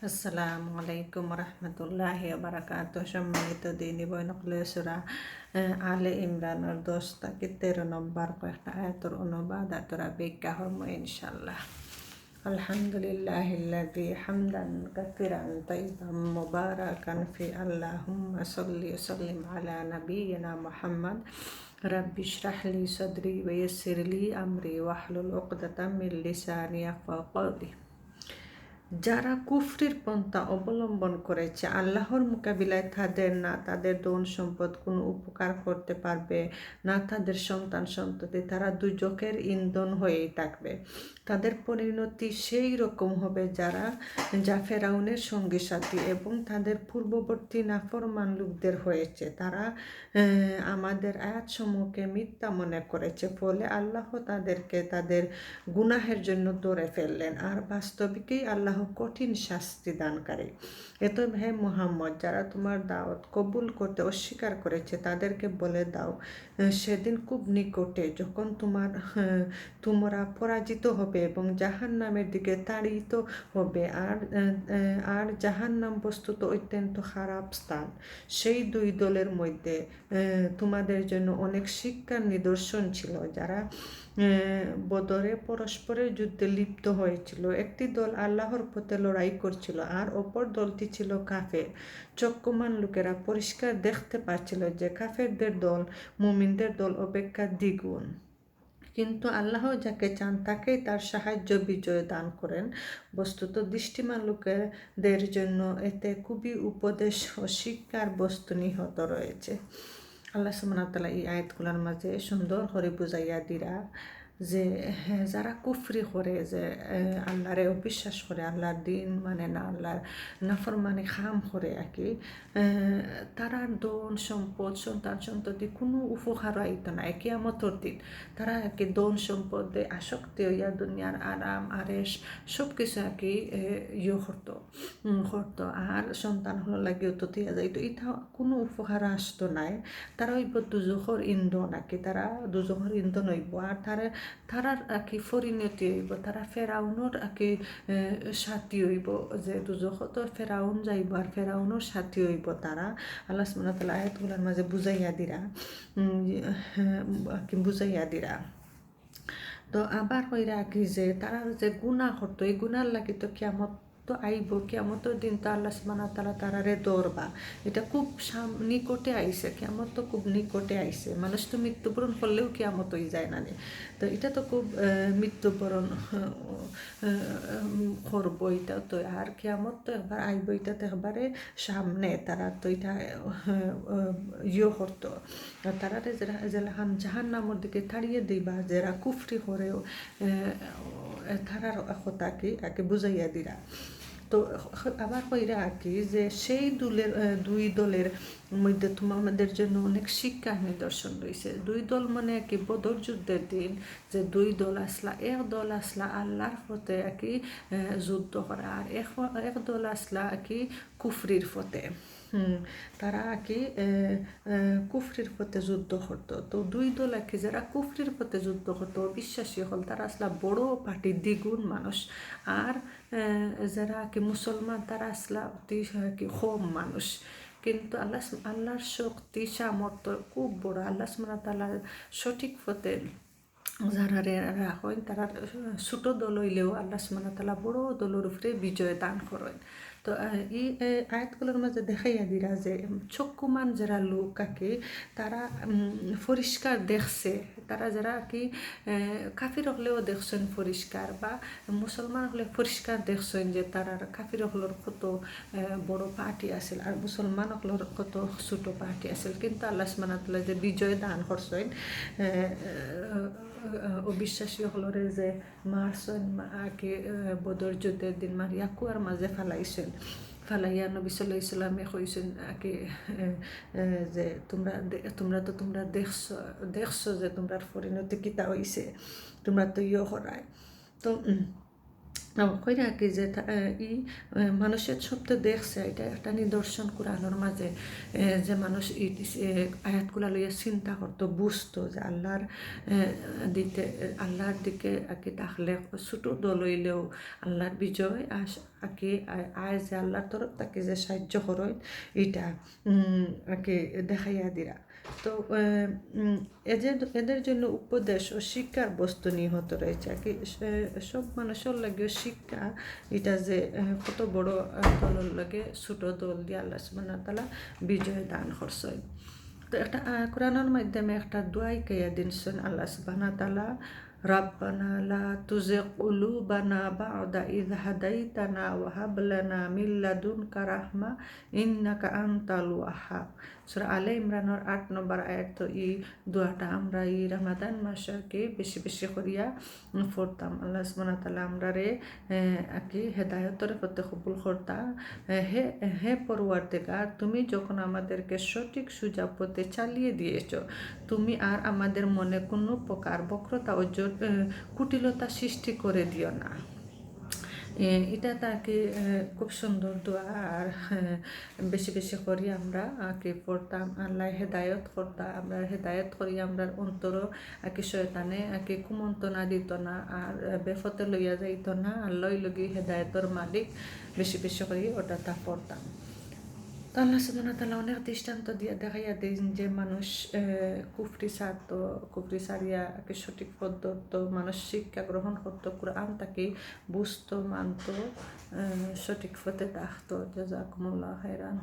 আসসালামু আলাইকুম রহমতুল্লাহি বারাকাতুহ। সম্মানিত দিনী বৈনকলে সূরা আলে ইমরানের 10 থেকে 13 নম্বর কয়েকটা আয়াতের অনুবাদ আতরা ব্যাখ্যা হরম ইনশাআল্লাহ। আলহামদুলিল্লাহিল্লাযী হামদান কাসীরান তাইয়িবান মুবারাকান ফি আল্লাহুম্মা সাল্লি ওয়া সাল্লিম আলা নাবিয়িনা মুহাম্মদ রাব্বি ইশরাহ লি সাদরি ওয়া ইয়াসসির লি আমরি ওয়াহলুল উকদাতাম মিন লিসানি ইয়াফকাহু কওলি। যারা কুফরির পন্থা অবলম্বন করেছে, আল্লাহর মোকাবিলায় তাদের ধন সম্পদ কোনো উপকার করতে পারবে না, তাদের সন্তান সন্ততি, তারা দুজকের ইন্ধন হয়েই থাকবে। তাদের পরিণতি সেই রকম হবে যা ফেরাউনের সঙ্গী সাথী এবং তাদের পূর্ববর্তী নাফরমান লোকদের হয়েছে। তারা আমাদের আয়াতসমূহকে মিথ্যা মনে করেছে, ফলে আল্লাহ তাদেরকে তাদের গুনাহের জন্য ধরে ফেললেন, আর বাস্তবিকই আল্লাহ কঠিন শাস্তি দানকারী। এত হে মুহাম্মদ, যারা তোমার দাওয়াত কবুল করতে অস্বীকার করেছে তাদেরকে বলে দাও, সেদিন খুব নিকটে যখন তোমরা পরাজিত হবে এবং জাহান্নামের দিকে তাড়িত হবে, আর জাহান্নাম বস্তুত অত্যন্ত খারাপ স্থান। সেই দুই দলের মধ্যে তোমাদের জন্য অনেক শিক্ষার নিদর্শন ছিল, যারা বদরে পরস্পরের যুদ্ধে লিপ্ত হয়েছিল। একটি দল আল্লাহর পথে লড়াই করছিল আর অপর দলটি ছিল কাফের। চক্ষুমান লোকেরা পরিষ্কার দেখতে পাচ্ছিল যে কাফেরদের দল মুমিনদের দল অপেক্ষা দ্বিগুণ। কিন্তু আল্লাহ যাকে চান তাকেই তার সাহায্য বিজয় দান করেন। বস্তুত দৃষ্টিমান লোকেদের জন্য এতে খুবই উপদেশ ও শিক্ষার বস্তু নিহত রয়েছে। আল্লাহ সুবহানাহু ওয়া তাআলা এই আয়াতগুলোর মাঝে সুন্দর করে বুঝাইয়া দিরা যে যারা কুফরি করে, যে আল্লাহরে অবিশ্বাস করে, আল্লাহর দিন মানে না, আল্লাহর নাফরমানি খাম করে আর কি, তারা ধন সম্পদ সন্তান সন্ততি কোনো উপকার আইতো না। কিয়ামতের দিন তারা আর কি ধন সম্পদে আসক্তি হইয়া দুনিয়ার আরাম আরেশ সব কিছু আর কি করতো আর সন্তান হলো লাগিয়েও তো দিয়া যাইতো। এটা কোনো উপকার আসতো নাই। তারা হইব দুজখর ইন্ধন আর কি, তারা দুজখর ইন্ধন হইব, আর তারার আর কি পরিণতি হইব, তারা ফেরাউনের আর কি সাথী হইব, যে দুজখত ফেরাউন যাইব আর ফেরাউনের সাথী হইব তারা। আল্লাহ সুবহানাহু ওয়া তাআলা আয়াতগুলোর মাঝে বুঝাইয়া দিরা। তো আবার কইরা কি যে তারা যে গুনাহ করতো, এই গুনার লাগি তো কিয়ামত তো আইব, কিয়ামতের দিন তো আল্লাহ সুবহানাহু ওয়া তাআলা তারারে ধরবা। এটা খুব নিকটে আইছে, কিয়ামত তো খুব নিকটে আইছে। মানুষ তো মৃত্যুবরণ করলেও কিয়ামত হয়ে যায় না। তো এটা তো খুব মৃত্যুবরণ করবো, এটা তো আর কিয়ামত তো একবার আইব, এটা তো একবারে সামনে। তারা তো এটা করতো, তারা জাহান্নামের দিকে তাড়িয়ে দিবা, যারা কুফরি করেও তারার কথা কি বুঝাইয়া দিরা। তো আবার কইরা আর কি যে সেই দুই দলের মধ্যে তোমাদের জন্য অনেক শিক্ষা নিদর্শন রয়েছে। দুই দল মানে আর কি বদর যুদ্ধের দিন যে দুই দল এক দল আসলা আল্লাহর পথে আর কি যুদ্ধ করা, আর এক দল আসলা আর কি কুফরির পথে। তারা আর কি কুফরির পথে যুদ্ধ করতো। তো দুই দল আর কি যারা কুফরির পথে যুদ্ধ করতো, বিশ্বাসী হল, তারা আসলা বড় পার্টি দ্বিগুণ মানুষ, আর যারা আর কি মুসলমান তারা আসলা অতি কি কম মানুষ। কিন্তু আল্লাহর শক্তি সামর্থ্য খুব বড়। আল্লাহ সুবহানাহু ওয়া তাআলার সঠিক পথে যারা রাখেন, তারা ছোট দল হইলেও আল্লাহ সুবহানাহু ওয়া তাআলা বড় দলের উপরে বিজয় দান করেন। তো এই আয়াতগুলোর মাঝে দেখাইয়া দিরা যে চক্ষুমান যারা লোক আঁকে তারা পরিষ্কার দেখছে, তারা যারা কি কাফির হলেও দেখছেন পরিষ্কার, বা মুসলমান হলে পরিষ্কার দেখছেন যে তারা কাফির হলের কত বড় পার্টি আছিল আর মুসলমান হলের কত ছোট পার্টি আছিল। কিন্তু আল্লাহ সুবহানাহু ওয়া তাআলা যে বিজয় দান করছেন, অবিশ্বাসী হলরে যে মারছেন আর কি বদর যুদ্ধের দিন মারিয়া কুয়ার মাঝে ফালাইয়া নবী সাল্লাল্লাহু আলাইহি ওয়াসাল্লামে কইছেন কি যে তোমরা দেখছো যে তোমরা পরিণতি কিতা হইছে, তোমরা তো করায়। তো কইরা কি যে মানুষের শব্দ দেখছে, এটা একটা নিদর্শন কোরআনের মাঝে, যে মানুষ আয়াতগুলা লইয়া চিন্তা করতো, বুঝতো যে আল্লাহর দিকে আর কি তাহলে ছোট দল হইলেও আল্লাহর বিজয় আকে আয় যে আল্লাহর তরফ তাকে যে সাহায্য করেন এটা আকে দেখাইয়া দিরা। তো এদের জন্য উপদেশ ও শিক্ষার বস্তু নিহত রয়েছে আর কি। সব মানুষের লাগে শিক্ষা এটা যে কত বড় দলের লাগে ছোট দল দিয়ে আল্লাহ সুবহানাহু ওয়া তাআলা বিজয় দান করছেন। তো একটা কোরআনের মাধ্যমে একটা দোয়াই কাইয়া দিনছেন আল্লাহ সুবহানাহু ওয়া তাআলা, রাব্বানা লা তুজিগ কুলুবানা বা'দা ইয হাদাইতানা ওয়া হাব লানা মিন লাদুনকা রাহমা ইন্নাকা আনতাল ওয়াহ্হাব। সূরা আলে ইমরানের ৮ নম্বর আয়াত। তো এই দোয়াটা আমরা এই রমাদান মাসকে বেশি বেশি করিয়া পড়তাম। আল্লাহ সুবহানাহু ওয়া তাআলা আমরারে আকি হেদায়েতের পথে কবুল করতা। হে পরওয়ারদিগার, তুমি যখন আমাদেরকে সঠিক সোজা পথে চালিয়ে দিয়েছ, তুমি আর আমাদের মনে কোনো প্রকার বক্রতা ও কুটিলতা সৃষ্টি করে দিও না। এটা তাকে খুব সুন্দর দোয়া। আর বেশি বেশি করি আমরা আকে পড়তাম। আল্লাহ হেদায়ত করতা, আমরা হেদায়ত করি আমরা অন্তর আকে শয়তানে আকে কুমন্ত্রণা দিত না, আর বেফতে লইয়া যাইত না। আল্লাহ লগি হেদায়তর মালিক, বেশি বেশি করি ওটা তা পড়তাম। তো আল্লাহ সুবহানাহু ওয়া তাআলা অনেক দৃষ্টান্ত দিয়ে দেখাইয়া দেন যে মানুষ কুফরি সারিয়া সঠিক পথ ধরত, মানুষ শিক্ষা গ্রহণ করতো, কোরআন তাকে বুঝতো, মানতো, সঠিক পথে থাকতো। জাযাকুমুল্লাহু খাইরান।